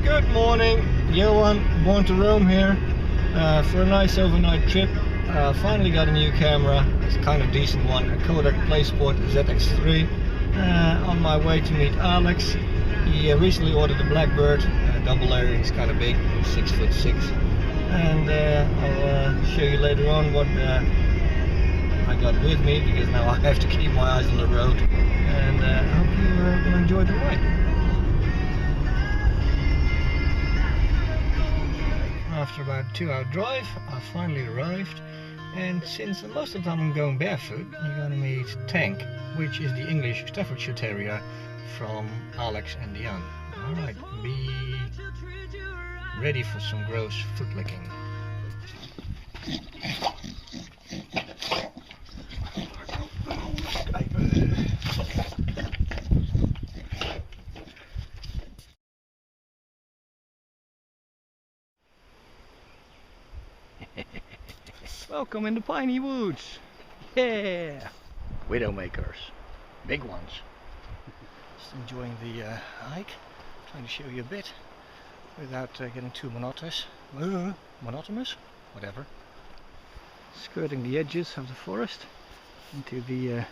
Good morning, Johan, born to roam here for a nice overnight trip. Finally got a new camera, it's a kind of decent one, a Kodak PlaySport ZX3. On my way to meet Alex. He recently ordered a Blackbird, double layer, he's kind of big, 6'6". And I'll show you later on what I got with me, because now I have to keep my eyes on the road. And I hope you will enjoy the ride. After about a 2-hour drive, I finally arrived, and since most of the time I'm going barefoot, you're going to meet Tank, which is the English Staffordshire Terrier from Alex and Zeeand. Alright, be ready for some gross foot licking. Welcome in the Piney Woods! Yeah! Widowmakers. Big ones. Just enjoying the hike. Trying to show you a bit without getting too monotonous. Monotonous? Whatever. Skirting the edges of the forest into the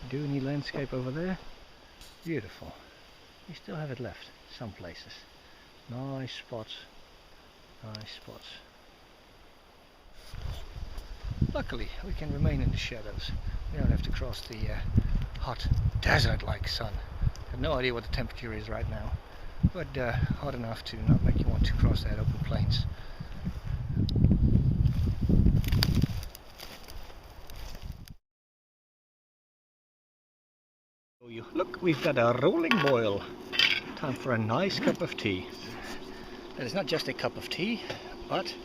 duny landscape over there. Beautiful. We still have it left, some places. Nice spots. Nice spots. Luckily, we can remain in the shadows. We don't have to cross the hot desert-like sun. I have no idea what the temperature is right now, but hot enough to not make you want to cross that open plains. Look, we've got a rolling boil. Time for a nice cup of tea. And it's not just a cup of tea, but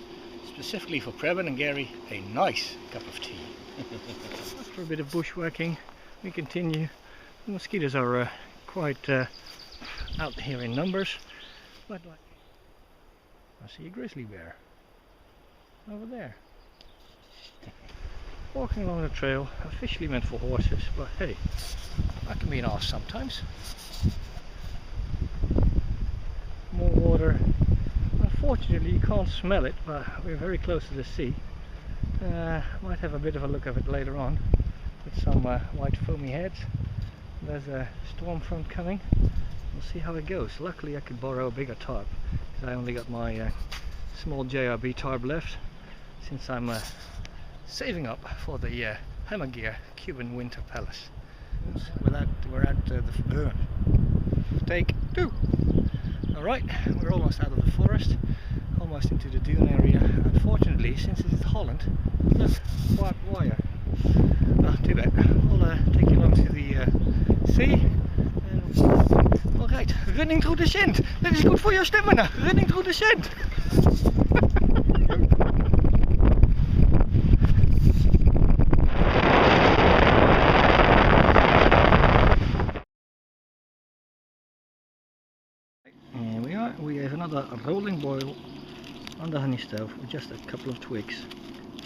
specifically for Preben and Gary, a nice cup of tea. After a bit of bushwhacking, we continue. The mosquitoes are quite out here in numbers, but like, I see a grizzly bear over there. Walking along the trail, officially meant for horses, but hey, that can be an arse sometimes. More water. Unfortunately you can't smell it, but we're very close to the sea. Might have a bit of a look at it later on with some white foamy heads. There's a storm front coming. We'll see how it goes. Luckily I could borrow a bigger tarp, because I only got my small JRB tarp left, since I'm saving up for the hammock gear Cuban Winter Palace. We're at the take 2. Alright, we're almost out of the forest, almost into the dune area. Unfortunately, since it's Holland, look, barbed wire. Oh, too bad. We'll take you along to the sea. Alright, running through the sand. That is good for your stamina. Running through the sand. We have another rolling boil on the honey stove with just a couple of twigs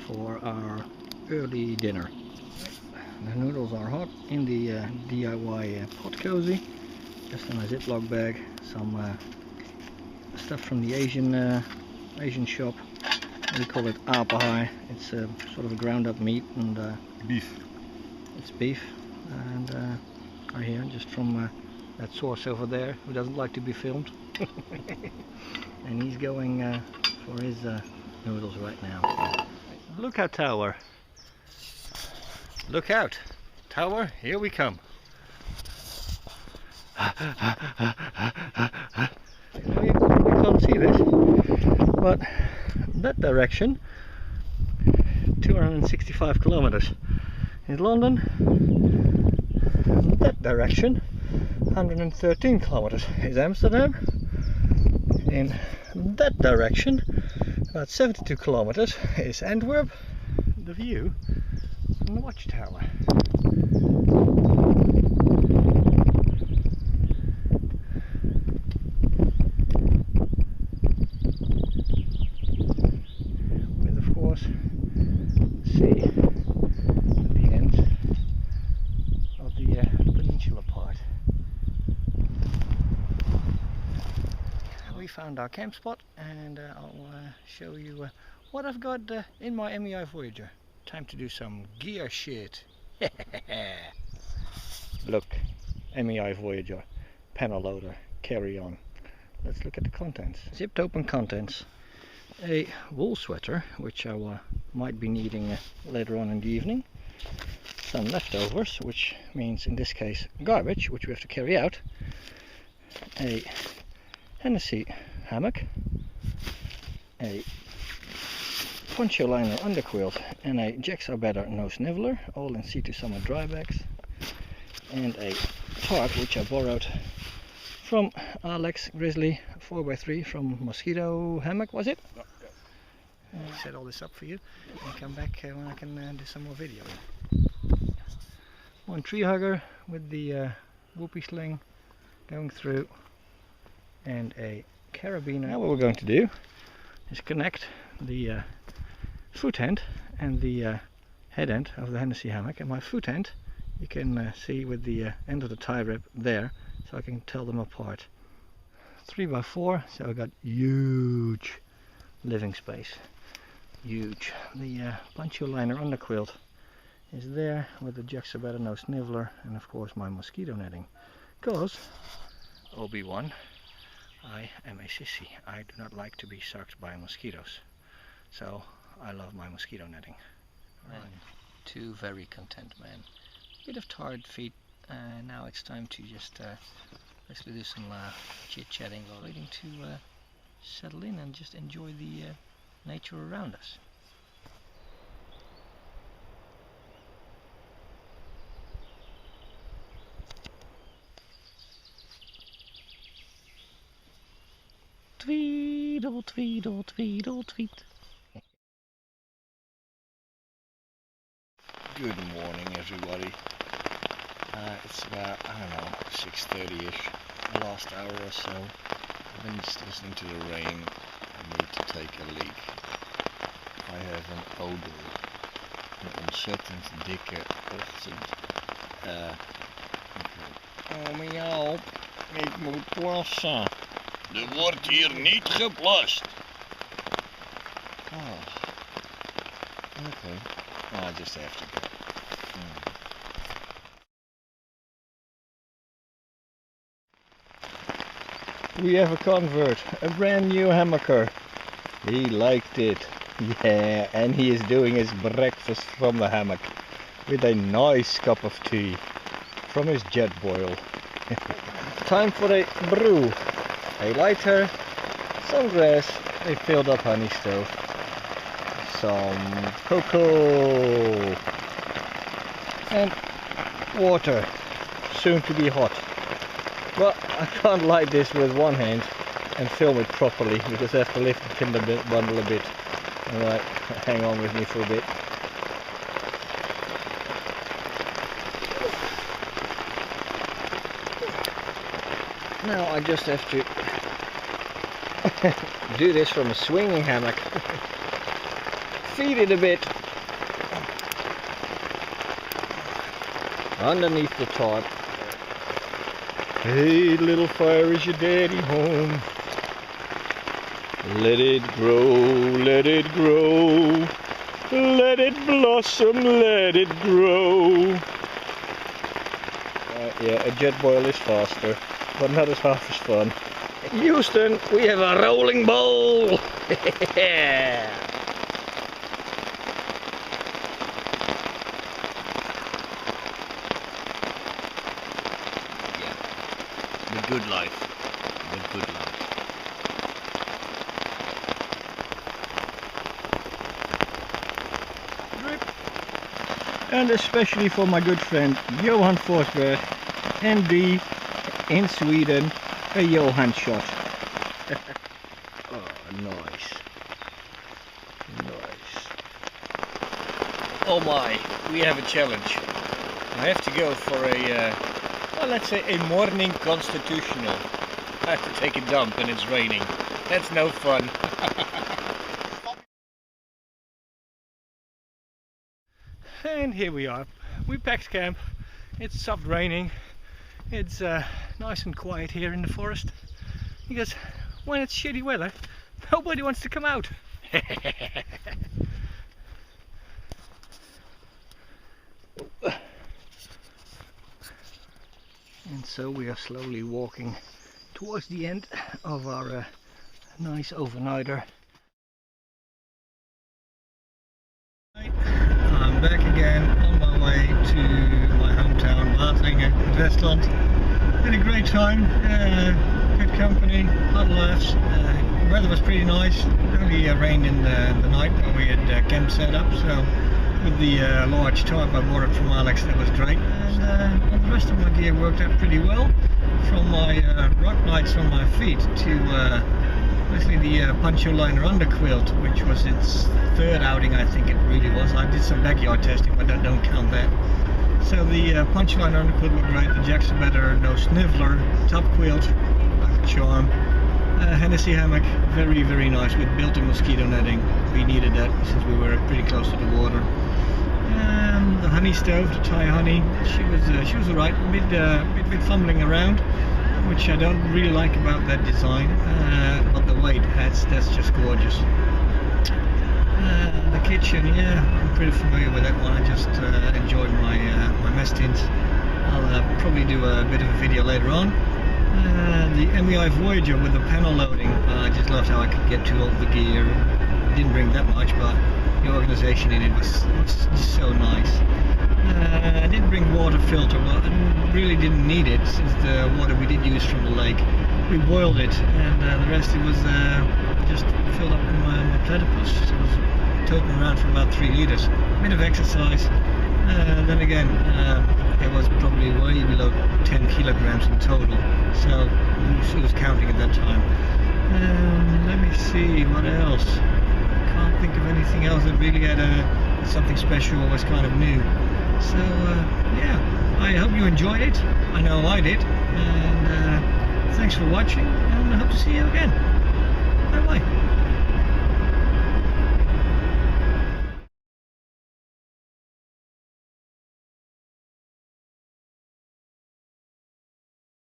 for our early dinner. The noodles are hot in the DIY pot cozy, just in a Ziploc bag, some stuff from the Asian shop. We call it apahai. It's sort of a ground up meat and beef. It's beef, and right here, just from that source over there who doesn't like to be filmed. And he's going for his noodles right now. Look out, tower! Look out, tower! Here we come. You can't see this, but that direction, 265 kilometers in London. That direction, 113 kilometers is Amsterdam. In that direction, about 72 kilometers, is Antwerp. The view from the watchtower. With, of course, the sea at the end of the peninsula part. found our camp spot, and I'll show you what I've got in my MEI Voyager. Time to do some gear shit. Look, MEI Voyager, panel loader, carry on. Let's look at the contents. Zipped open contents. A wool sweater, which I might be needing later on in the evening. Some leftovers, which means in this case garbage, which we have to carry out. A Hennessy hammock, a poncho liner underquilt, and a Jacksaw Better nose niveler, all in C2 Summer dry bags, and a tarp which I borrowed from Alex Grizzly 4x3 from Mosquito Hammock, was it? No, yeah. Set all this up for you and come back when I can do some more video. One tree hugger with the whoopee sling going through, and a carabiner. Now what we're going to do is connect the foot end and the head end of the Hennessy hammock. And my foot end you can see with the end of the tie rib there, so I can tell them apart. 3x4, so I got huge living space. Huge. The poncho liner underquilt is there with the Jacksaw Better nose niveler, and of course my mosquito netting. Because, Obi-Wan, I am a sissy. I do not like to be sucked by mosquitoes. So I love my mosquito netting. Right. Two very content men. Bit of tired feet. Now it's time to just basically do some chit-chatting while waiting to settle in and just enjoy the nature around us. Tweedle, tweedle, tweedle, tweet. Good morning, everybody. It's about, I don't know, 6:30ish, the last hour or so. I've been just listening to the rain. I need to take a leak. I have een odor. Een ontzettend dikke ochtend. Oh, miauw. Ik moet plassen. Er wordt hier niet geplast. Oh. Okay. I just have to go. We have a convert, a brand new hammocker. He liked it. Yeah, and he is doing his breakfast from the hammock with a nice cup of tea from his jet boil. Time for a brew. A lighter, some grass, a filled up honey stove, some cocoa, and water, soon to be hot. Well, I can't light this with one hand and film it properly because I have to lift the timber bundle a bit. Alright, hang on with me for a bit. Now I just have to do this from a swinging hammock. Feed it a bit underneath the tarp. Hey, little fire, is your daddy home? Let it grow, let it grow, let it blossom, let it grow. Yeah, a jet boil is faster, but not as half as fun. Houston, we have a rolling bowl! Yeah. The good life. The good life. Drip. And especially for my good friend Johan Forsberg, MD in Sweden, a Johan shot. Oh, nice. Nice. Oh my, we have a challenge. I have to go for a, well, let's say a morning constitutional. I have to take a dump and it's raining. That's no fun. And here we are. We packed camp. It's stopped raining. It's nice and quiet here in the forest because when it's shitty weather, nobody wants to come out. And so we are slowly walking towards the end of our nice overnighter. I'm back again on my way to my hometown, Waterlingen, Westland. Had a great time, good company, a lot of laughs. The weather was pretty nice. It only rained in the night when we had camp set up, so with the large tarp I borrowed from Alex, that was great. And the rest of my gear worked out pretty well, from my rock lights on my feet to basically the poncho liner underquilt, which was its third outing, I think it really was. I did some backyard testing, but I don't count that. So the poncho liner underquilt were great, the jacks are better, no sniveler, top quilt, like a charm. Hennessy hammock, very, very nice, with built-in mosquito netting. We needed that since we were pretty close to the water. The honey stove, the Thai honey, she was alright, a bit fumbling around, which I don't really like about that design, but the weight, that's just gorgeous. The kitchen, yeah, I'm pretty familiar with that one. I just enjoyed my mess tins. I'll probably do a bit of a video later on. The MEI Voyager with the panel loading, I just loved how I could get to all the gear. I didn't bring that much, but the organisation in it was just so nice. I did bring water filter, but I really didn't need it since the water we did use from the lake, we boiled it, and the rest it was just filled up in my platypus. It was toting around for about 3 liters. A bit of exercise. Then again, it was probably way below 10 kilograms in total, so it was counting at that time. Let me see what else. Can't think of anything else that really had something special or was kind of new. So yeah, I hope you enjoyed it. I know I did. And thanks for watching, and I hope to see you again. Bye bye.